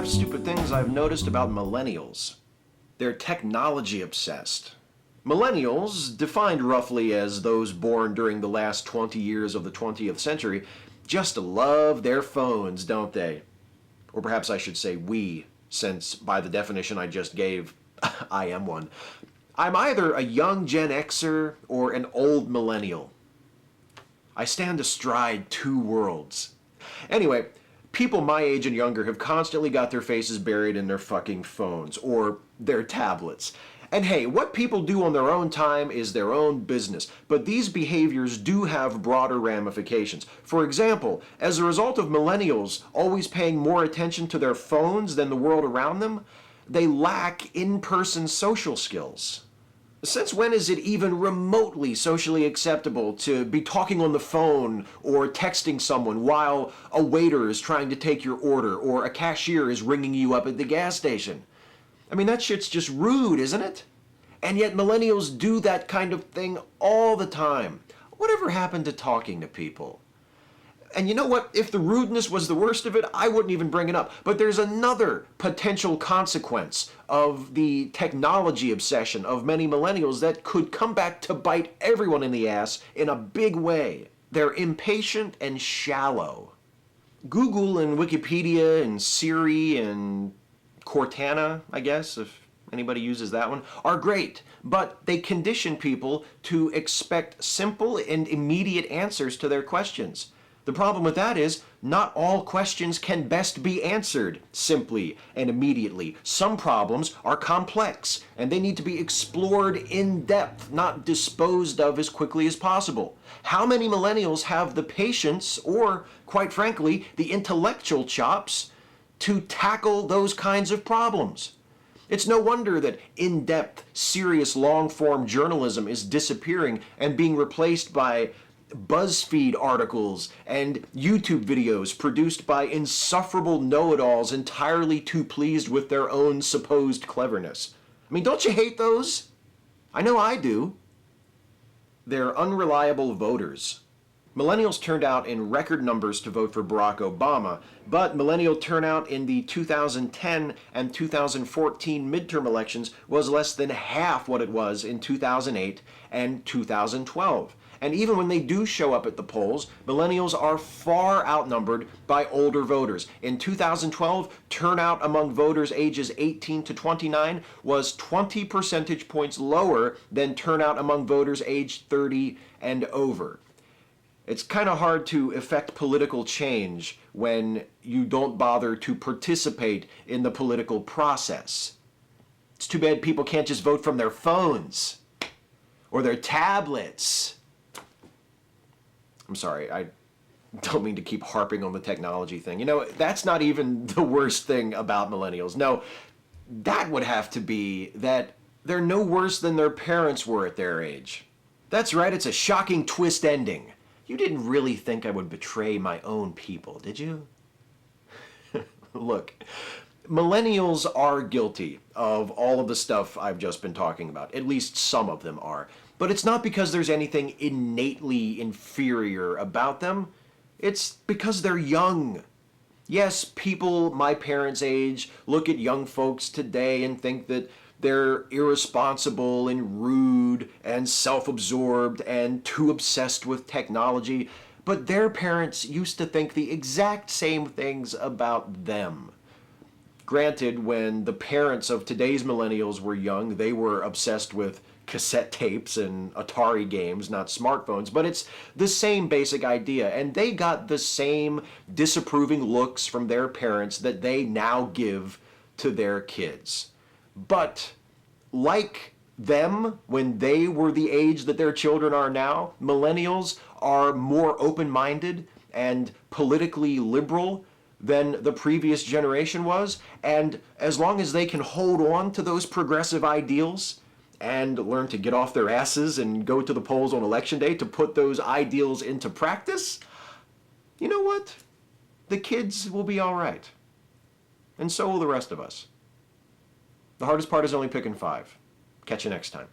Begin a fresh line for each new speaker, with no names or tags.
5 stupid things I've noticed about millennials. They're technology obsessed. Millennials, defined roughly as those born during the last 20 years of the 20th century, just love their phones, don't they? Or perhaps I should say we, since by the definition I just gave, I am one. I'm either a young Gen Xer or an old millennial. I stand astride two worlds. Anyway, people my age and younger have constantly got their faces buried in their fucking phones or their tablets. And hey, what people do on their own time is their own business, but these behaviors do have broader ramifications. For example, as a result of millennials always paying more attention to their phones than the world around them, they lack in-person social skills. Since when is it even remotely socially acceptable to be talking on the phone or texting someone while a waiter is trying to take your order or a cashier is ringing you up at the gas station? I mean, that shit's just rude, isn't it? And yet millennials do that kind of thing all the time. Whatever happened to talking to people? And you know what? If the rudeness was the worst of it, I wouldn't even bring it up. But there's another potential consequence of the technology obsession of many millennials that could come back to bite everyone in the ass in a big way. They're impatient and shallow. Google and Wikipedia and Siri and Cortana, I guess, if anybody uses that one, are great, but they condition people to expect simple and immediate answers to their questions. The problem with that is, not all questions can best be answered simply and immediately. Some problems are complex, and they need to be explored in depth, not disposed of as quickly as possible. How many millennials have the patience, or, quite frankly, the intellectual chops to tackle those kinds of problems? It's no wonder that in-depth, serious, long-form journalism is disappearing and being replaced by BuzzFeed articles and YouTube videos produced by insufferable know-it-alls entirely too pleased with their own supposed cleverness. I mean, don't you hate those? I know I do. They're unreliable voters. Millennials turned out in record numbers to vote for Barack Obama, but millennial turnout in the 2010 and 2014 midterm elections was less than half what it was in 2008 and 2012. And even when they do show up at the polls, millennials are far outnumbered by older voters. In 2012, turnout among voters ages 18 to 29 was 20 percentage points lower than turnout among voters aged 30 and over. It's kind of hard to effect political change when you don't bother to participate in the political process. It's too bad people can't just vote from their phones or their tablets. I'm sorry, I don't mean to keep harping on the technology thing. You know, that's not even the worst thing about millennials. No, that would have to be that they're no worse than their parents were at their age. That's right, it's a shocking twist ending. You didn't really think I would betray my own people, did you? Look, millennials are guilty of all of the stuff I've just been talking about. At least some of them are. But it's not because there's anything innately inferior about them. It's because they're young. Yes, people my parents' age look at young folks today and think that they're irresponsible and rude and self-absorbed and too obsessed with technology. But their parents used to think the exact same things about them. Granted, when the parents of today's millennials were young, they were obsessed with cassette tapes and Atari games, not smartphones, but it's the same basic idea, and they got the same disapproving looks from their parents that they now give to their kids. But like them, when they were the age that their children are now, millennials are more open-minded and politically liberal than the previous generation was, and as long as they can hold on to those progressive ideals and learn to get off their asses and go to the polls on election day to put those ideals into practice, you know what? The kids will be all right. And so will the rest of us. The hardest part is only picking 5. Catch you next time.